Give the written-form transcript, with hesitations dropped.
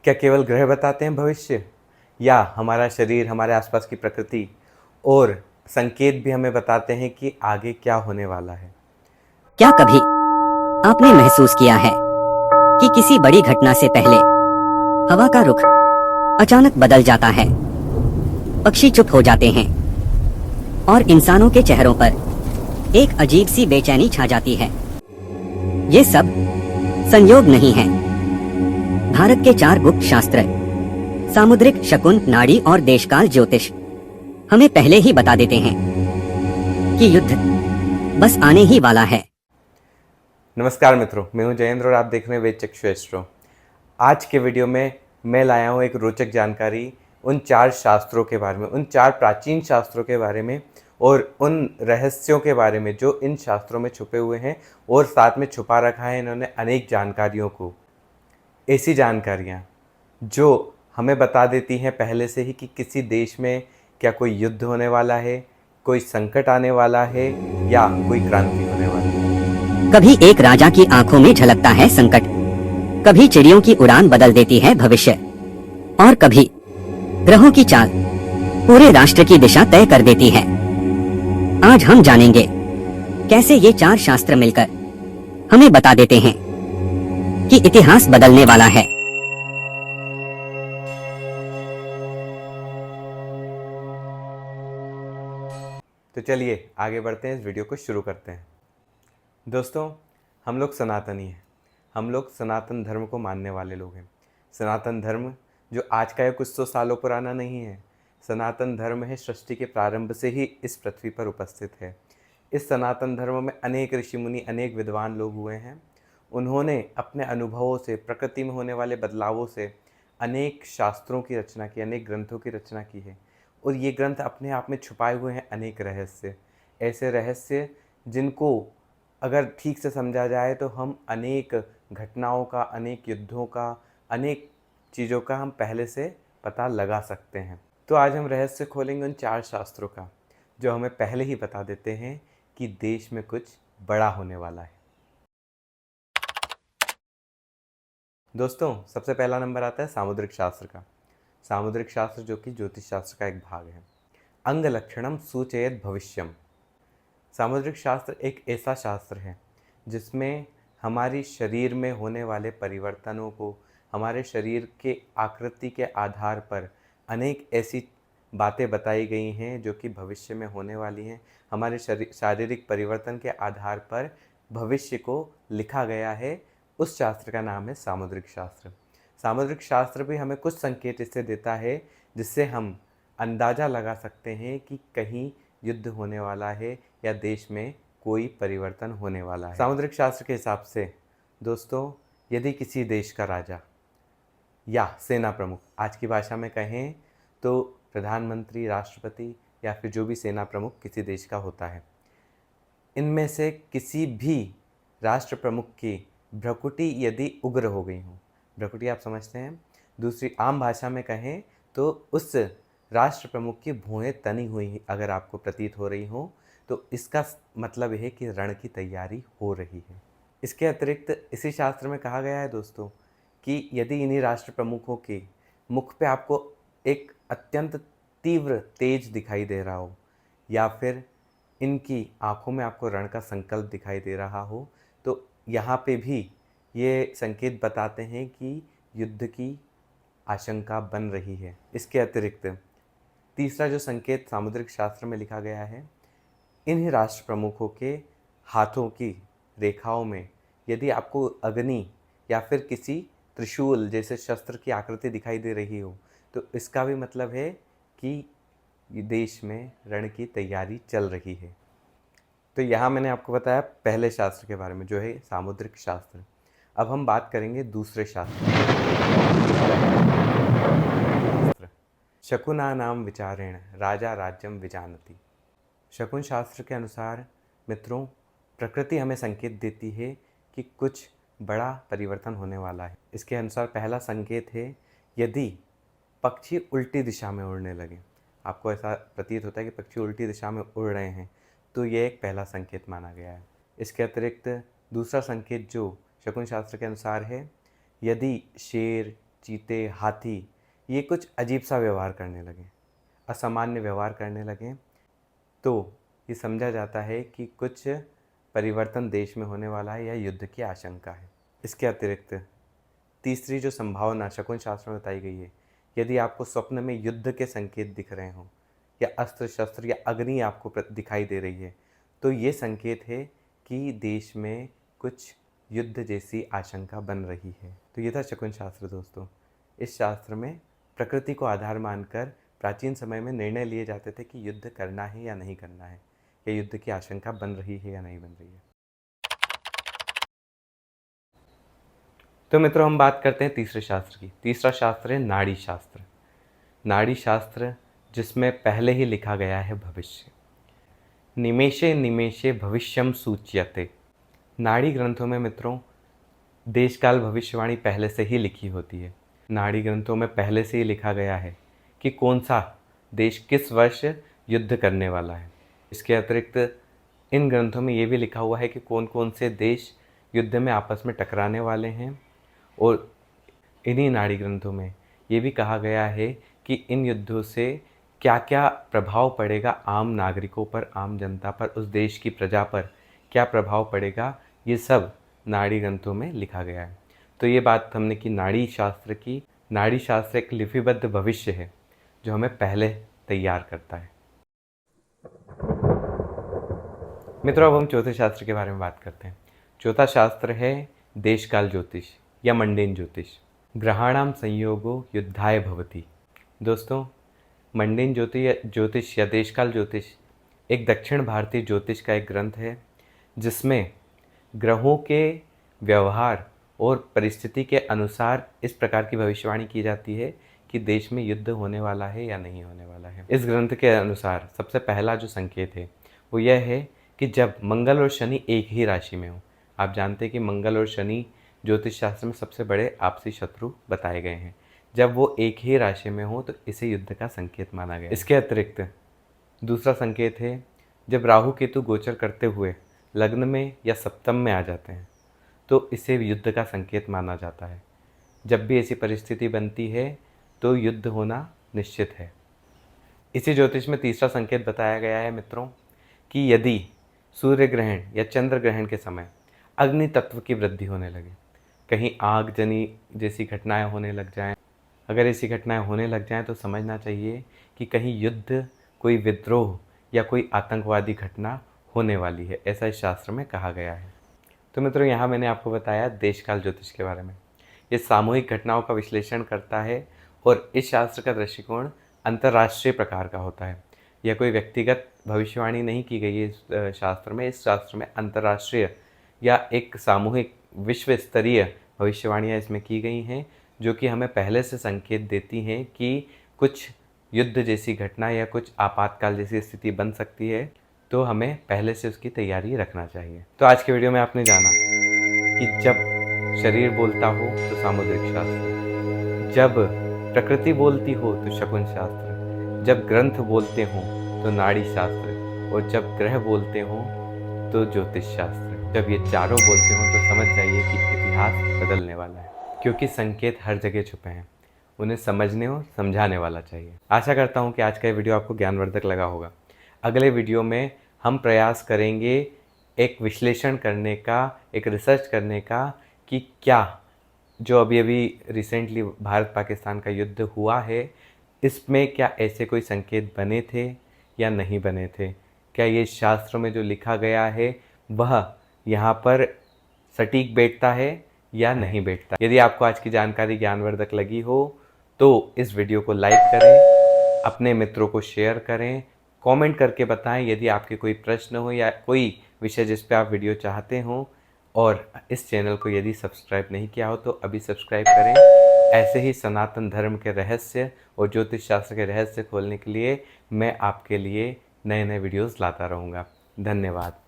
क्या केवल ग्रह बताते हैं भविष्य, या हमारा शरीर, हमारे आसपास की प्रकृति और संकेत भी हमें बताते हैं कि आगे क्या होने वाला है? क्या कभी आपने महसूस किया है कि किसी बड़ी घटना से पहले हवा का रुख अचानक बदल जाता है, पक्षी चुप हो जाते हैं और इंसानों के चेहरों पर एक अजीब सी बेचैनी छा जाती है? ये सब संयोग नहीं है। भारत के 4 गुप्त शास्त्र, सामुद्रिक शकुन, नाड़ी और देशकाल ज्योतिष हमें पहले ही बता देते हैं कि युद्ध बस आने ही वाला है। नमस्कार मित्रों, मैं हूं जयेंद्र और आप देख रहे हैं वेद चक्षु एस्ट्रो। आज के वीडियो में मैं लाया हूं एक रोचक जानकारी उन 4 शास्त्रों के बारे में, उन 4 प्राचीन शास्त्रों के बारे में और उन रहस्यों के बारे में जो इन शास्त्रों में छुपे हुए हैं और साथ में छुपा रखा है इन्होंने अनेक जानकारियों को। ऐसी जानकारियाँ जो हमें बता देती हैं पहले से ही कि किसी देश में क्या कोई युद्ध होने वाला है, कोई संकट आने वाला है या कोई क्रांति होने वाली है। कभी एक राजा की आंखों में झलकता है संकट, कभी चिड़ियों की उड़ान बदल देती है भविष्य, और कभी ग्रहों की चाल पूरे राष्ट्र की दिशा तय कर देती है। आज हम जानेंगे कैसे ये 4 शास्त्र मिलकर हमें बता देते हैं कि इतिहास बदलने वाला है। तो चलिए आगे बढ़ते हैं, इस वीडियो को शुरू करते हैं। दोस्तों, हम लोग सनातनी हैं, हम लोग सनातन धर्म को मानने वाले लोग हैं। सनातन धर्म जो आज का या कुछ 100 सालों पुराना नहीं है। सनातन धर्म है सृष्टि के प्रारंभ से ही इस पृथ्वी पर उपस्थित है। इस सनातन धर्म में अनेक ऋषि मुनि, अनेक विद्वान लोग हुए हैं। उन्होंने अपने अनुभवों से, प्रकृति में होने वाले बदलावों से अनेक शास्त्रों की रचना की, अनेक ग्रंथों की रचना की है। और ये ग्रंथ अपने आप में छुपाए हुए हैं अनेक रहस्य, ऐसे रहस्य जिनको अगर ठीक से समझा जाए तो हम अनेक घटनाओं का, अनेक युद्धों का, अनेक चीज़ों का हम पहले से पता लगा सकते हैं। तो आज हम रहस्य खोलेंगे उन 4 शास्त्रों का जो हमें पहले ही बता देते हैं कि देश में कुछ बड़ा होने वाला है। दोस्तों, सबसे पहला नंबर आता है सामुद्रिक शास्त्र का। सामुद्रिक शास्त्र जो कि ज्योतिष शास्त्र का एक भाग है। अंग लक्षणम सूचयत भविष्यम। सामुद्रिक शास्त्र एक ऐसा शास्त्र है जिसमें हमारी शरीर में होने वाले परिवर्तनों को, हमारे शरीर के आकृति के आधार पर अनेक ऐसी बातें बताई गई हैं जो कि भविष्य में होने वाली हैं। हमारे शारीरिक परिवर्तन के आधार पर भविष्य को लिखा गया है। उस शास्त्र का नाम है सामुद्रिक शास्त्र। सामुद्रिक शास्त्र भी हमें कुछ संकेत इससे देता है जिससे हम अंदाज़ा लगा सकते हैं कि कहीं युद्ध होने वाला है या देश में कोई परिवर्तन होने वाला है। सामुद्रिक शास्त्र के हिसाब से दोस्तों, यदि किसी देश का राजा या सेना प्रमुख, आज की भाषा में कहें तो प्रधानमंत्री, राष्ट्रपति या फिर जो भी सेना प्रमुख किसी देश का होता है, इनमें से किसी भी राष्ट्र प्रमुख की भ्रुकुटी यदि उग्र हो गई हो, भ्रुकुटी आप समझते हैं, दूसरी आम भाषा में कहें तो उस राष्ट्र प्रमुख की भुएं तनी हुई अगर आपको प्रतीत हो रही हो, तो इसका मतलब है कि रण की तैयारी हो रही है। इसके अतिरिक्त इसी शास्त्र में कहा गया है दोस्तों कि यदि इन्हीं राष्ट्र प्रमुखों के मुख पे आपको एक अत्यंत तीव्र तेज दिखाई दे रहा हो या फिर इनकी आंखों में आपको रण का संकल्प दिखाई दे रहा हो, तो यहाँ पे भी ये संकेत बताते हैं कि युद्ध की आशंका बन रही है। इसके अतिरिक्त तीसरा जो संकेत सामुद्रिक शास्त्र में लिखा गया है, इन्हीं राष्ट्र प्रमुखों के हाथों की रेखाओं में यदि आपको अग्नि या फिर किसी त्रिशूल जैसे शस्त्र की आकृति दिखाई दे रही हो, तो इसका भी मतलब है कि देश में रण की तैयारी चल रही है। तो यहाँ मैंने आपको बताया पहले शास्त्र के बारे में जो है सामुद्रिक शास्त्र। अब हम बात करेंगे दूसरे शास्त्र, शकुना नाम विचारेण राजा राज्यम विजानति। शकुन शास्त्र के अनुसार मित्रों, प्रकृति हमें संकेत देती है कि कुछ बड़ा परिवर्तन होने वाला है। इसके अनुसार पहला संकेत है यदि पक्षी उल्टी दिशा में उड़ने लगे। आपको ऐसा प्रतीत होता है कि पक्षी उल्टी दिशा में उड़ रहे हैं, तो ये एक पहला संकेत माना गया है। इसके अतिरिक्त दूसरा संकेत जो शकुन शास्त्र के अनुसार है, यदि शेर, चीते, हाथी ये कुछ अजीब सा व्यवहार करने लगें, असामान्य व्यवहार करने लगें, तो ये समझा जाता है कि कुछ परिवर्तन देश में होने वाला है या युद्ध की आशंका है। इसके अतिरिक्त तीसरी जो संभावना शकुन शास्त्र में बताई गई है, यदि आपको स्वप्न में युद्ध के संकेत दिख रहे हों या अस्त्र शस्त्र या अग्नि आपको दिखाई दे रही है, तो ये संकेत है कि देश में कुछ युद्ध जैसी आशंका बन रही है। तो ये था शकुन शास्त्र दोस्तों। इस शास्त्र में प्रकृति को आधार मानकर प्राचीन समय में निर्णय लिए जाते थे कि युद्ध करना है या नहीं करना है, या युद्ध की आशंका बन रही है या नहीं बन रही है। तो मित्रों, हम बात करते हैं तीसरे शास्त्र की। तीसरा शास्त्र है नाड़ी शास्त्र। नाड़ी शास्त्र जिसमें पहले ही लिखा गया है भविष्य। निमेषे निमेषे भविष्यम सूच्यते। नाड़ी ग्रंथों में मित्रों देशकाल भविष्यवाणी पहले से ही लिखी होती है। नाड़ी ग्रंथों में पहले से ही लिखा गया है कि कौन सा देश किस वर्ष युद्ध करने वाला है। इसके अतिरिक्त इन ग्रंथों में ये भी लिखा हुआ है कि कौन कौन से देश युद्ध में आपस में टकराने वाले हैं, और इन्हीं नाड़ी ग्रंथों में ये भी कहा गया है कि इन युद्धों से क्या क्या प्रभाव पड़ेगा आम नागरिकों पर, आम जनता पर, उस देश की प्रजा पर क्या प्रभाव पड़ेगा, ये सब नाड़ी ग्रंथों में लिखा गया है। तो ये बात हमने की नाड़ी शास्त्र की। नाड़ी शास्त्र एक लिपिबद्ध भविष्य है जो हमें पहले तैयार करता है। मित्रों, अब हम चौथे शास्त्र के बारे में बात करते हैं। चौथा शास्त्र है देशकाल ज्योतिष या मंडेन ज्योतिष। ग्रहाणाम संयोगो युद्धाय भवति। दोस्तों, मंडेन ज्योतिष या देशकाल ज्योतिष एक दक्षिण भारतीय ज्योतिष का एक ग्रंथ है जिसमें ग्रहों के व्यवहार और परिस्थिति के अनुसार इस प्रकार की भविष्यवाणी की जाती है कि देश में युद्ध होने वाला है या नहीं होने वाला है। इस ग्रंथ के अनुसार सबसे पहला जो संकेत है वो यह है कि जब मंगल और शनि एक ही राशि में हो। आप जानते हैं कि मंगल और शनि ज्योतिष शास्त्र में सबसे बड़े आपसी शत्रु बताए गए हैं। जब वो एक ही राशि में हो तो इसे युद्ध का संकेत माना गया। इसके अतिरिक्त दूसरा संकेत है जब राहु केतु गोचर करते हुए लग्न में या सप्तम में आ जाते हैं तो इसे युद्ध का संकेत माना जाता है। जब भी ऐसी परिस्थिति बनती है तो युद्ध होना निश्चित है। इसी ज्योतिष में तीसरा संकेत बताया गया है मित्रों कि यदि सूर्य ग्रहण या चंद्र ग्रहण के समय अग्नि तत्व की वृद्धि होने लगे, कहीं आगजनी जैसी घटनाएं होने लग जाएं, अगर ऐसी घटनाएं होने लग जाएं तो समझना चाहिए कि कहीं युद्ध, कोई विद्रोह या कोई आतंकवादी घटना होने वाली है, ऐसा इस शास्त्र में कहा गया है। तो मित्रों, यहाँ मैंने आपको बताया देशकाल ज्योतिष के बारे में। ये सामूहिक घटनाओं का विश्लेषण करता है और इस शास्त्र का दृष्टिकोण अंतर्राष्ट्रीय प्रकार का होता है। यह कोई व्यक्तिगत भविष्यवाणी नहीं की गई है इस शास्त्र में। इस शास्त्र में अंतर्राष्ट्रीय या एक सामूहिक विश्व स्तरीय भविष्यवाणियाँ इसमें की गई हैं जो कि हमें पहले से संकेत देती हैं कि कुछ युद्ध जैसी घटना या कुछ आपातकाल जैसी स्थिति बन सकती है, तो हमें पहले से उसकी तैयारी रखना चाहिए। तो आज के वीडियो में आपने जाना कि जब शरीर बोलता हो तो सामुद्रिक शास्त्र, जब प्रकृति बोलती हो तो शकुन शास्त्र, जब ग्रंथ बोलते हो तो नाड़ी शास्त्र, और जब ग्रह बोलते हो तो ज्योतिष शास्त्र। जब ये चारों बोलते हो तो समझ जाइए कि इतिहास बदलने वाला है, क्योंकि संकेत हर जगह छुपे हैं। उन्हें समझने और समझाने वाला चाहिए। आशा करता हूँ कि आज का ये वीडियो आपको ज्ञानवर्धक लगा होगा। अगले वीडियो में हम प्रयास करेंगे एक विश्लेषण करने का, एक रिसर्च करने का कि क्या जो अभी रिसेंटली भारत पाकिस्तान का युद्ध हुआ है, इसमें क्या ऐसे कोई संकेत बने थे या नहीं बने थे। क्या ये शास्त्रों में जो लिखा गया है वह यहाँ पर सटीक बैठता है या नहीं बैठता। यदि आपको आज की जानकारी ज्ञानवर्धक लगी हो तो इस वीडियो को लाइक करें, अपने मित्रों को शेयर करें, कमेंट करके बताएं यदि आपके कोई प्रश्न हो या कोई विषय जिस पे आप वीडियो चाहते हो, और इस चैनल को यदि सब्सक्राइब नहीं किया हो तो अभी सब्सक्राइब करें। ऐसे ही सनातन धर्म के रहस्य और ज्योतिष शास्त्र के रहस्य खोलने के लिए मैं आपके लिए नए नए वीडियोस लाता रहूँगा। धन्यवाद।